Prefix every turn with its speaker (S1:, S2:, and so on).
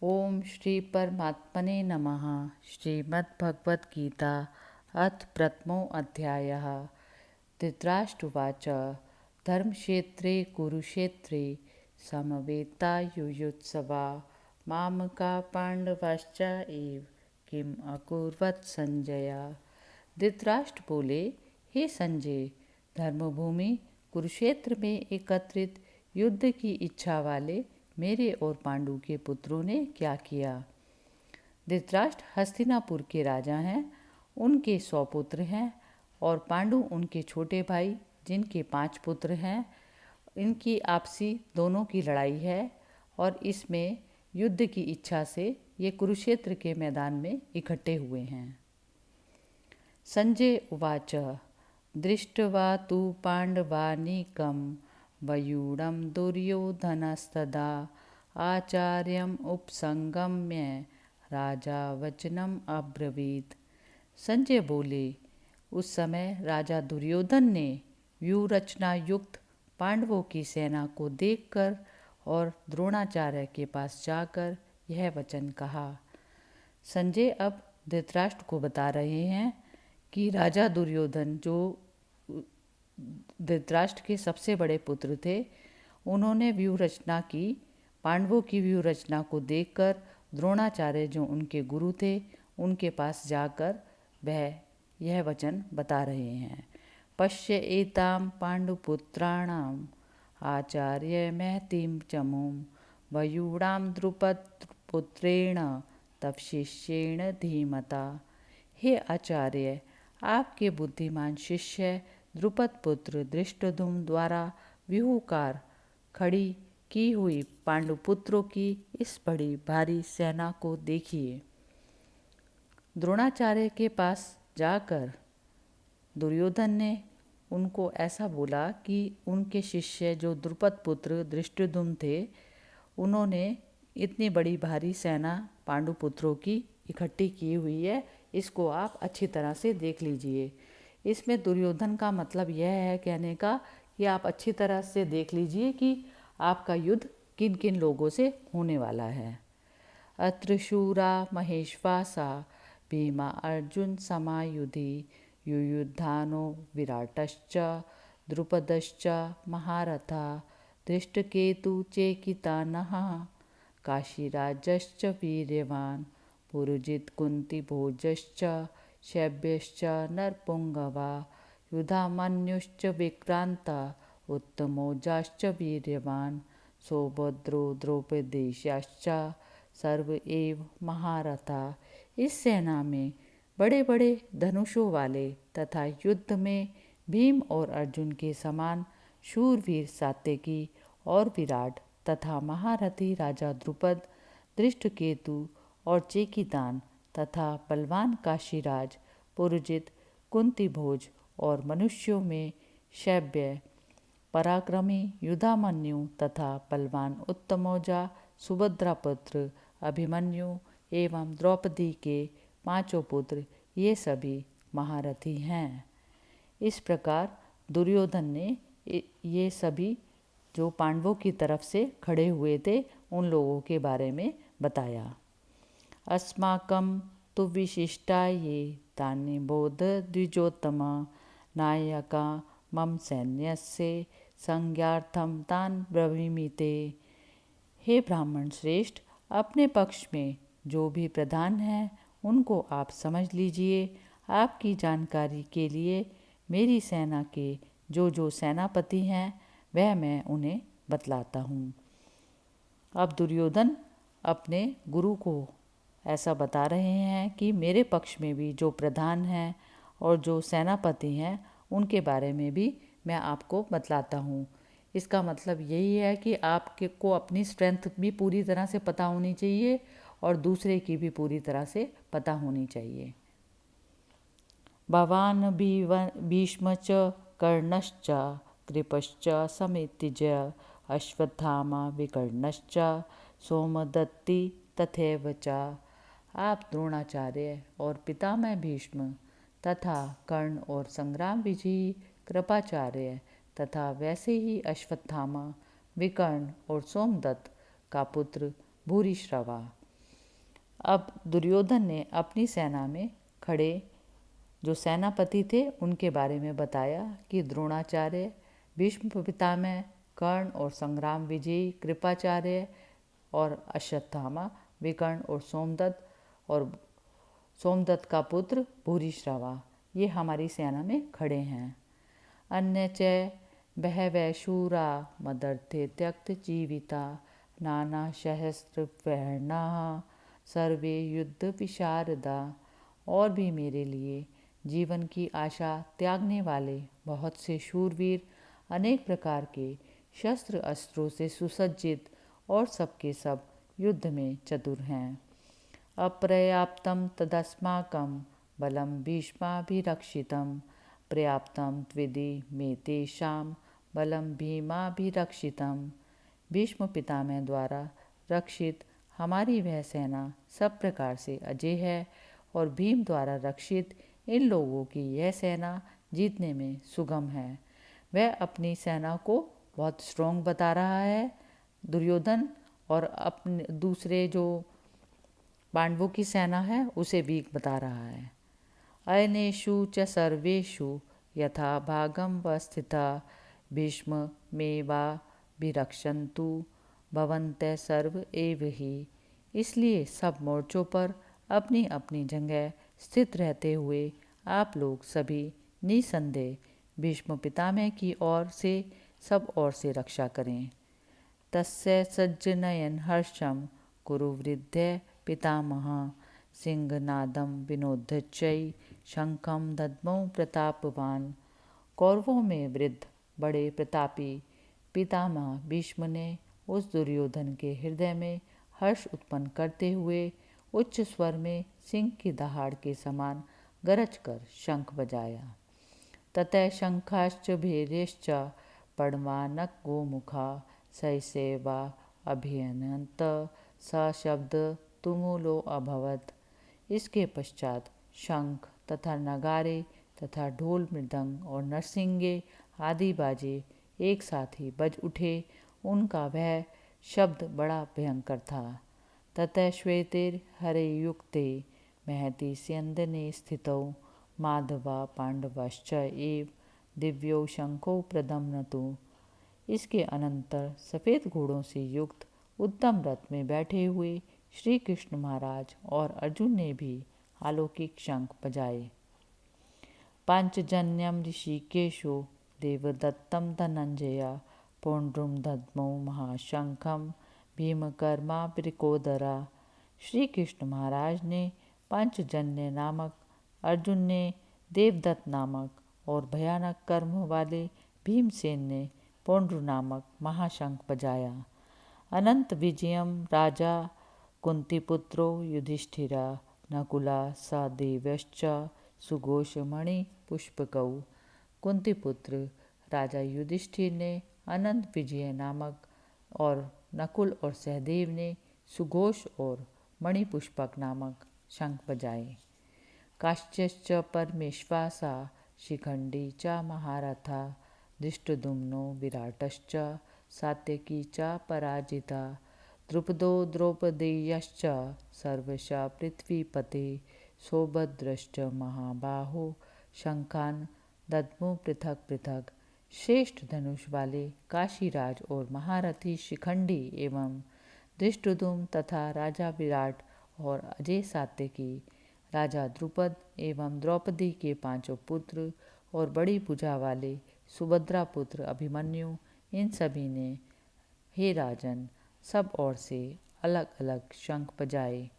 S1: ओम श्री परमात्मने नमः। श्रीमद्भगवद गीता अथ प्रथमो अध्यायः। धृतराष्ट्रउवाच धर्मक्षेत्रे कुरुक्षेत्रे समवेतायुयुत्सवा मामका पांडवाश्च एव किम अकुर्वत संजय। धृतराष्ट्र बोले, हे संजय, धर्मभूमि कुरुक्षेत्र में एकत्रित युद्ध की इच्छा वाले मेरे और पांडु के पुत्रों ने क्या किया। धृतराष्ट्र हस्तिनापुर के राजा हैं, उनके 100 पुत्र हैं और पांडु उनके छोटे भाई जिनके 5 पुत्र हैं। इनकी आपसी दोनों की लड़ाई है और इसमें युद्ध की इच्छा से ये कुरुक्षेत्र के मैदान में इकट्ठे हुए हैं। संजय उवाच दृष्ट्वा तु पांडवानीकं वयूढं दुर्योधनस्तदा आचार्यम् उपसंगम्य राजा वचनम अब्रवीत। संजय बोले, उस समय राजा दुर्योधन ने व्यूह रचना युक्त पांडवों की सेना को देखकर और द्रोणाचार्य के पास जाकर यह वचन कहा। संजय अब धृतराष्ट्र को बता रहे हैं कि राजा दुर्योधन, जो धृतराष्ट्र के सबसे बड़े पुत्र थे, उन्होंने व्यूह रचना की। पांडवों की व्यूह रचना को देखकर द्रोणाचार्य, जो उनके गुरु थे, उनके पास जाकर वह यह वचन बता रहे हैं। पश्य एताम पांडुपुत्राणाम आचार्य महतीम चमूम वयूणाम द्रुपद पुत्रेण तव शिष्येण धीमता। हे आचार्य, आपके बुद्धिमान शिष्य द्रुपद पुत्र धृष्टद्युम्न द्वारा व्यूहकार खड़ी की हुई पांडुपुत्रों की इस बड़ी भारी सेना को देखिए। द्रोणाचार्य के पास जाकर दुर्योधन ने उनको ऐसा बोला कि उनके शिष्य जो द्रुपद पुत्र धृष्टद्युम्न थे, उन्होंने इतनी बड़ी भारी सेना पांडुपुत्रों की इकट्ठी की हुई है, इसको आप अच्छी तरह से देख लीजिए। इसमें दुर्योधन का मतलब यह है कहने का कि आप अच्छी तरह से देख लीजिए कि आपका युद्ध किन किन लोगों से होने वाला है। अत्र शूरा महेश्वासा भीमा अर्जुन समायुधि युयुधानो विराटश्च द्रुपदश्च महारथा धृष्टकेतु चेकितानः काशीराजश्च वीर्यवान् पुरुजित कुन्तिभोजश्च शैब्यश्च नरपुंगवा युधामन्युश्च विक्रांता उत्तमौजाश्च वीर्यवान् सौभद्रो द्रौपदेशाश्च सर्व एव महारथा। इस सेना में बड़े बड़े धनुषों वाले तथा युद्ध में भीम और अर्जुन के समान शूरवीर सात्यकी और विराट तथा महारथी राजा द्रुपद, धृष्टकेतु और चेकितान तथा बलवान काशीराज, पुरुजित, कुंतीभोज और मनुष्यों में शैब्य, पराक्रमी युधामन्यु तथा बलवान उत्तमौजा, सुभद्रा पुत्र अभिमन्यु एवं द्रौपदी के 5 पुत्र, ये सभी महारथी हैं। इस प्रकार दुर्योधन ने ये सभी जो पांडवों की तरफ से खड़े हुए थे, उन लोगों के बारे में बताया। अस्माकं तु विशिष्टा ये तानि बोध द्विजोत्तम नायका मम सैन्यस्य संज्ञार्थम तान ब्रवीमि ते। हे ब्राह्मण श्रेष्ठ, अपने पक्ष में जो भी प्रधान हैं उनको आप समझ लीजिए। आपकी जानकारी के लिए मेरी सेना के जो सेनापति हैं वह मैं उन्हें बतलाता हूँ। अब दुर्योधन अपने गुरु को ऐसा बता रहे हैं कि मेरे पक्ष में भी जो प्रधान हैं और जो सेनापति हैं उनके बारे में भी मैं आपको बतलाता हूँ। इसका मतलब यही है कि आपके को अपनी स्ट्रेंथ भी पूरी तरह से पता होनी चाहिए और दूसरे की भी पूरी तरह से पता होनी चाहिए। भवान् भीष्म च कर्णश्च कृपश्च समेतिजय अश्वत्थामा विकर्णश्च सोमदत्ति तथैव च। आप द्रोणाचार्य और पितामह भीष्म तथा कर्ण और संग्राम विजयी कृपाचार्य तथा वैसे ही अश्वत्थामा, विकर्ण और सोमदत्त का पुत्र भूरिश्रवा, अब दुर्योधन ने अपनी सेना में खड़े जो सेनापति थे उनके बारे में बताया कि द्रोणाचार्य, भीष्म पितामह, कर्ण और संग्राम विजयी कृपाचार्य और अश्वत्थामा, विकर्ण और सोमदत्त का पुत्र भूरिश्रवा, ये हमारी सेना में खड़े हैं। अन्य च बहवः शूरा मदर्थे त्यक्त जीविता नाना सहस्त्र प्रेरणाः सर्वे युद्ध विशारदा, और भी मेरे लिए जीवन की आशा त्यागने वाले बहुत से शूरवीर अनेक प्रकार के शस्त्र अस्त्रों से सुसज्जित और सबके सब युद्ध में चतुर हैं। अपर्याप्तं तदस्माकं बलं भीष्माभिरक्षितं पर्याप्तं त्विधि मे तेषां बलं भीमाभिरक्षितं। भीष्म पितामह द्वारा रक्षित हमारी वह सेना सब प्रकार से अजय है और भीम द्वारा रक्षित इन लोगों की यह सेना जीतने में सुगम है। वह अपनी सेना को बहुत स्ट्रॉन्ग बता रहा है दुर्योधन, और अपने दूसरे जो पांडवों की सेना है उसे वीक बता रहा है। अयनेषु च सर्वेषु यथा भागं व स्थिता भीष्म मे वा विरक्षन्तु भवन्तः सर्व एव ही। इसलिए सब मोर्चों पर अपनी अपनी जगह स्थित रहते हुए आप लोग सभी निसंदेह भीष्म पितामह की ओर से सब ओर से रक्षा करें। तस्य सज्जनयन हर्षम कुरु वृद्धे पितामह सिंहनादम विनोदच्चै शंखम दद्मौ प्रतापवान। कौरवों में वृद्ध बड़े प्रतापी पितामह भीष्म ने उस दुर्योधन के हृदय में हर्ष उत्पन्न करते हुए उच्च स्वर में सिंह की दहाड़ के समान गरज कर शंख बजाया। ततः शंखाश्च भैर्यश्च पणवानक गोमुखा सैसेवा अभियनंत सशब्द तुमुलो अभवत। इसके पश्चात शंख तथा नगारे तथा ढोल मृदंग और नरसिंगे आदि बाजे एक साथ ही बज उठे। उनका वह शब्द बड़ा भयंकर था। ततः श्वेतेर हरे युक्ते महति स्यंदने स्थितौ माधवा पांडवश्च एव दिव्यो शंखो प्रदम्नतु। इसके अनंतर सफ़ेद घोड़ों से युक्त उत्तम रथ में बैठे हुए श्री कृष्ण महाराज और अर्जुन ने भी अलौकिक शंख बजाए। पांचजन्यम ऋषिकेशो देवदत्तम धनंजया पौंड्रुम दद्मौ महाशंखम भीमकर्मा ब्रिकोदरा। श्री कृष्ण महाराज ने पांचजन्य नामक, अर्जुन ने देवदत्त नामक और भयानक कर्म वाले भीमसेन ने पौंड्रु नामक महाशंख बजाया। अनंत विजयम राजा कुंतीपुत्रो युधिष्ठिरा नकुला सहदेवश्च सुघोषमणि पुष्पकौ। कुंतीपुत्र राजा युधिष्ठिर ने अनंत विजय नामक और नकुल और सहदेव ने सुघोष और मणिपुष्पक नामक शंख बजाए। काश्चश्च परमेश्वासा शिखंडी च महारथा धृष्टद्युम्नो विराटश्च सात्यकी च पराजिता द्रुपदो द्रौपदेयश्च सर्वश पृथ्वीपते सौभद्रश्च महाबाहो शंखान दद्मु पृथक पृथक। श्रेष्ठ धनुष वाले काशीराज और महारथी शिखंडी एवं धृष्टद्युम्न तथा राजा विराट और अजय सात्यकी, राजा द्रुपद एवं द्रौपदी के पांचों पुत्र और बड़ी भुजा वाले सुभद्रा पुत्र अभिमन्यु, इन सभी ने हे राजन सब ओर से अलग अलग शंख बजाए।